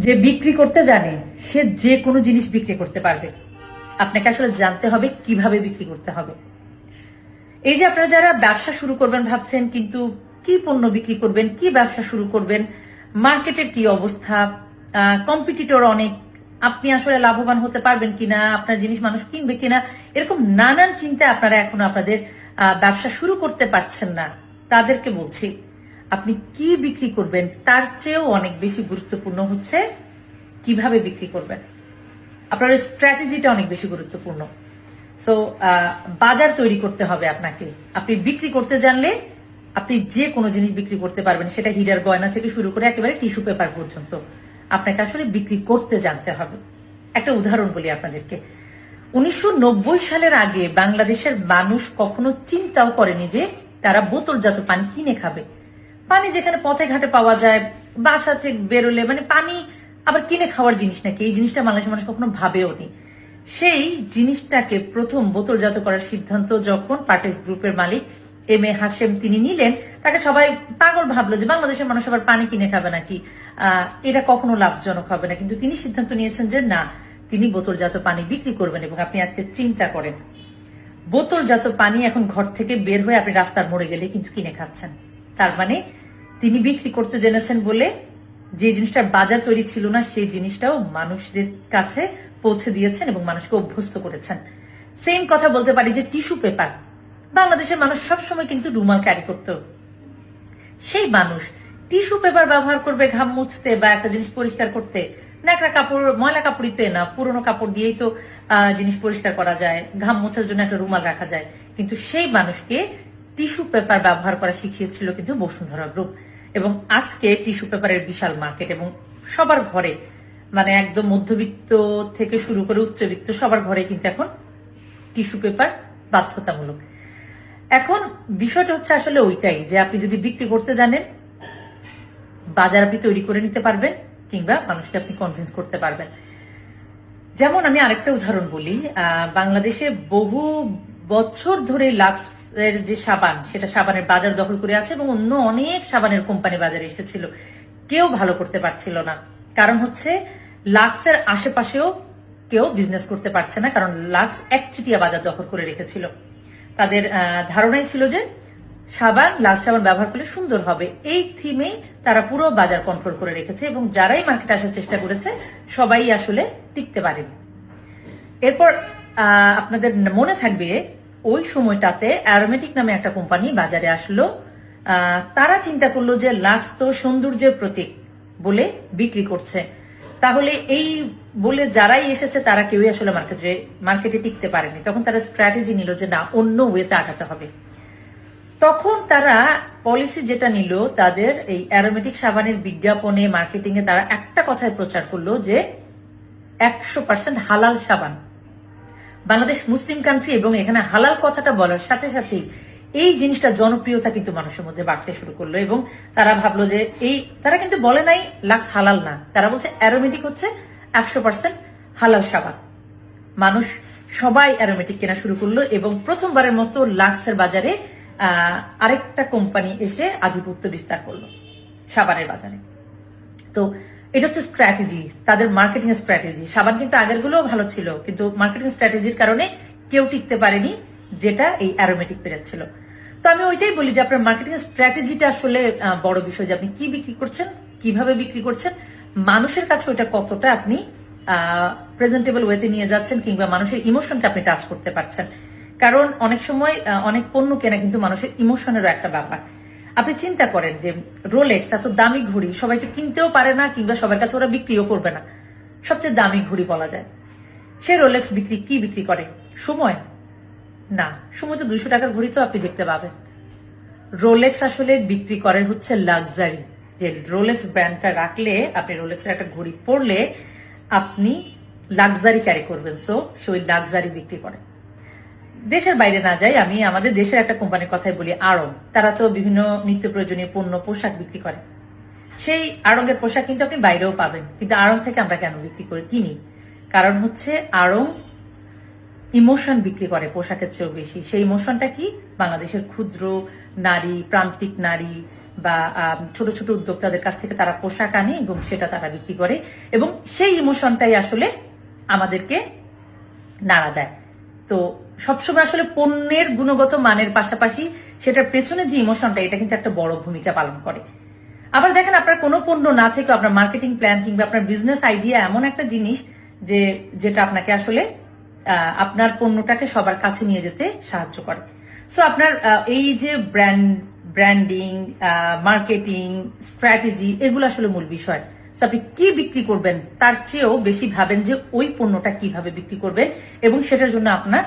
যে বিক্রি করতে জানে সে যে কোনো জিনিস বিক্রি করতে পারবে। আপনাকে আসলে জানতে হবে কিভাবে বিক্রি করতে হবে। এই যে আপনারা যারা ব্যবসা শুরু করবেন ভাবছেন, কিন্তু কি পণ্য বিক্রি করবেন, কি ব্যবসা শুরু করবেন, মার্কেটের কি অবস্থা, কম্পিটিটর অনেক, আপনি আসলে লাভবান হতে পারবেন কিনা, আপনার জিনিস মানুষ কিনবে কিনা, এরকম নানান চিন্তা আপনারা এখনো আপনাদের ব্যবসা শুরু করতে পারছেন না, তাদেরকে বলছি আপনি কি বিক্রি করবেন তার চেয়েও অনেক বেশি গুরুত্বপূর্ণ হচ্ছে কিভাবে বিক্রি করবেন। আপনার স্ট্র্যাটেজিটা অনেক বেশি গুরুত্বপূর্ণ। সো বাজার তৈরি করতে হবে আপনাকে। আপনি বিক্রি করতে জানলে আপনি যে কোনো জিনিস বিক্রি করতে পারবেন, সেটা হীরার গয়না থেকে শুরু করে একেবারে টিস্যু পেপার পর্যন্ত আপনাকে আসলে বিক্রি করতে জানতে হবে। একটা উদাহরণ বলি আপনাদেরকে। 1990 সালের আগে বাংলাদেশের মানুষ কখনো চিন্তাও করেনি যে তারা বোতলজাত পানি কিনে খাবে। পানি যেখানে পথে ঘাটে পাওয়া যায়, বাসা থেকে বেরোলে, মানে পানি আবার কিনে খাওয়ার জিনিস নাকি, এই জিনিসটা বাংলাদেশের মানুষ কখনো ভাবেও নি। সেই জিনিসটাকে প্রথম বোতলজাত করার সিদ্ধান্ত যখন পার্টিস গ্রুপের মালিক এম এ হাশেম তিনি নিলেন, তাকে সবাই পাগল ভাবলো যে বাংলাদেশের মানুষ আবার পানি কিনে খাবে নাকি, এটা কখনো লাভজনক হবে না। কিন্তু তিনি সিদ্ধান্ত নিয়েছেন যে না, তিনি বোতলজাত পানি বিক্রি করবেন। এবং আপনি আজকে চিন্তা করেন, বোতলজাত পানি এখন ঘর থেকে বের হয়ে আপনি রাস্তার মোড়ে গেলে কিন্তু কিনে খাচ্ছেন। তার মানে তিনি বিক্রি করতে জেনেছেন বলে যে জিনিসটার বাজার তৈরি ছিল না, সেই জিনিসটাও মানুষদের কাছে পৌঁছে দিয়েছেন এবং মানুষকে অভ্যস্ত করেছেন। সেম কথা বলতে পারি যে টিস্যু পেপার, বাংলাদেশের মানুষ সবসময় কিন্তু রুমাল ক্যারি করত, সেই মানুষ টিস্যু পেপার ব্যবহার করবে ঘাম মুছতে বা একটা জিনিস পরিষ্কার করতে, ন্যাকড়া কাপড়, ময়লা কাপড়িতে না, পুরোনো কাপড় দিয়েই তো জিনিস পরিষ্কার করা যায়, ঘাম মোছার জন্য একটা রুমাল রাখা যায়। কিন্তু সেই মানুষকে টিস্যু পেপার ব্যবহার করা শিখিয়েছিল কিন্তু বসুন্ধরা গ্রুপ। এবং আজকে টিস্যু পেপারের বিশাল মার্কেট এবং সবার ঘরে, মানে একদম মধ্যবিত্ত থেকে শুরু করে উচ্চবিত্ত সবার ঘরে কিন্তু এখন টিস্যু পেপার বাধ্যতামূলক। এখন বিষয়টা হচ্ছে আসলে ওইটাই যে আপনি যদি বিক্রি করতে জানেন, বাজার আপনি তৈরি করে নিতে পারবেন, কিংবা মানুষকে আপনি কনভিন্স করতে পারবেন। যেমন আমি আরেকটা উদাহরণ বলি, বাংলাদেশে বহু বছর ধরে লাক্সের যে সাবান, সেটা সাবানের বাজার দখল করে আছে এবং অন্য অনেক সাবানের কোম্পানি বাজারে এসেছিল, কেউ ভালো করতে পারছিল না। কারণ হচ্ছে লাক্সের আশেপাশেও কেউ বিজনেস করতে পারছে না, কারণ লাক্স একচেটিয়া বাজার দখল করে রেখেছিল। তাদের ধারণাই ছিল যে লাক্স সাবান ব্যবহার করলে সুন্দর হবে, এই থিমে তারা পুরো বাজার কন্ট্রোল করে রেখেছে এবং যারাই মার্কেটে আসার চেষ্টা করেছে সবাই আসলে টিকতে পারেনি। এরপর আপনাদের মনে থাকবে ওই সময়টাতে অ্যারোমেটিক নামে একটা কোম্পানি বাজারে আসলো। তারা চিন্তা করলো যে লাক্স তো সৌন্দর্যের প্রতীক বলে বিক্রি করছে, তাহলে এই বলে যারাই এসেছে তারা কেউই আসলে মার্কেটে টিকতে পারেনি। তখন তারা স্ট্র্যাটেজি নিল যে না, অন্য ওয়েতে আগাতে হবে। তখন তারা পলিসি যেটা নিল, তাদের এই অ্যারোমেটিক সাবানের বিজ্ঞাপনে, মার্কেটিং এ তারা একটা কথায় প্রচার করলো যে 100% হালাল সাবান। বাংলাদেশ মুসলিম কান্ট্রি এবং এখানে হালাল কথাটা বলার সাথে সাথেই এই জিনিসটা জনপ্রিয়তা কিন্তু মানুষের মধ্যে বাড়তে শুরু করলো এবং তারা ভাবলো যে তারা কিন্তু বলে নাই লাক্স হালাল না, তারা বলছে অ্যারোমেটিক হচ্ছে 100% হালাল সাবান। মানুষ সবাই অ্যারোমেটিক কেনা শুরু করলো এবং প্রথমবারের মতো লাক্সের বাজারে আরেকটা কোম্পানি এসে আধিপত্য বিস্তার করলো সাবানের বাজারে। তো এটা হচ্ছে স্ট্র্যাটেজি, তাদের মার্কেটিং স্ট্র্যাটেজি। সাবান কিন্তু আগের গুলোও ভালো ছিল, কিন্তু মার্কেটিং স্ট্র্যাটেজির কারণে কেউ টিকতে পারেনি, যেটা এই অ্যারোমেটিক পেরেছিল। তো আমি ওইটাই বলি যে আপনার মার্কেটিং স্ট্র্যাটেজিটা আসলে বড় বিষয়, যে আপনি কি বিক্রি করছেন, কিভাবে বিক্রি করছেন, মানুষের কাছে ওইটা কতটা আপনি প্রেজেন্টেবল ওয়েতে নিয়ে যাচ্ছেন, কিংবা মানুষের ইমোশনটা আপনি টাচ করতে পারছেন। কারণ অনেক সময় অনেক পণ্য কেনা কিন্তু মানুষের ইমোশনেরও একটা ব্যাপার। আপনি চিন্তা করেন যে রোলেক্স এত দামি ঘড়ি সবাই তো কিনতেও পারে না, কিংবা সবার কাছে ওরা বিক্রিও করবে না, সবচেয়ে দামি ঘড়ি বলা যায়। সে রোলেক্স কি বিক্রি করে? সময় না, সময় তো 200 টাকার ঘড়ি তো আপনি দেখতে পাবেন। রোলেক্স আসলে বিক্রি করে হচ্ছে লাক্সারি, যে রোলেক্স ব্র্যান্ডটা রাখলে, আপনি রোলেক্সের একটা ঘড়ি পরলে আপনি লাক্সারি ক্যারি করবেন, সো সে ওই লাক্সারি বিক্রি করে। দেশের বাইরে না যাই, আমি আমাদের দেশের একটা কোম্পানির কথাই বলি, আড়ং। তারা তো বিভিন্ন নিত্য প্রয়োজনীয় পণ্য, পোশাক বিক্রি করে। সেই আড়ংয়ের পোশাক কিন্তু আপনি বাইরেও পাবেন, কিন্তু আড়ং থেকে আমরা কেন বিক্রি করে কিনি? কারণ হচ্ছে আড়ং ইমোশন বিক্রি করে পোশাকের চেয়েও বেশি। সেই ইমোশনটা কি? বাংলাদেশের ক্ষুদ্র নারী, প্রান্তিক নারী বা ছোট ছোট উদ্যোক্তাদের কাছ থেকে তারা পোশাক আনে এবং সেটা তারা বিক্রি করে, এবং সেই ইমোশনটাই আসলে আমাদেরকে নাড়া দেয়। তো সবসময় আসলে পণ্যের গুণগত মানের পাশাপাশি সেটার পেছনে যে ইমোশনটা, এটা কিন্তু একটা বড় ভূমিকা পালন করে। আবার দেখেন, আপনার কোনো পণ্য না থেকে আপনার মার্কেটিং প্ল্যান কিংবা আপনার বিজনেস আইডিয়া এমন একটা জিনিস যেটা আপনাকে আসলে আপনার পণ্যটাকে সবার কাছে নিয়ে যেতে সাহায্য করে। সো আপনার এই যে ব্র্যান্ডিং, মার্কেটিং স্ট্র্যাটেজি, এগুলো আসলে মূল বিষয়। সো আপনি কি বিক্রি করবেন তার চেয়েও বেশি ভাবেন যে ওই পণ্যটা কিভাবে বিক্রি করবেন এবং সেটার জন্য আপনার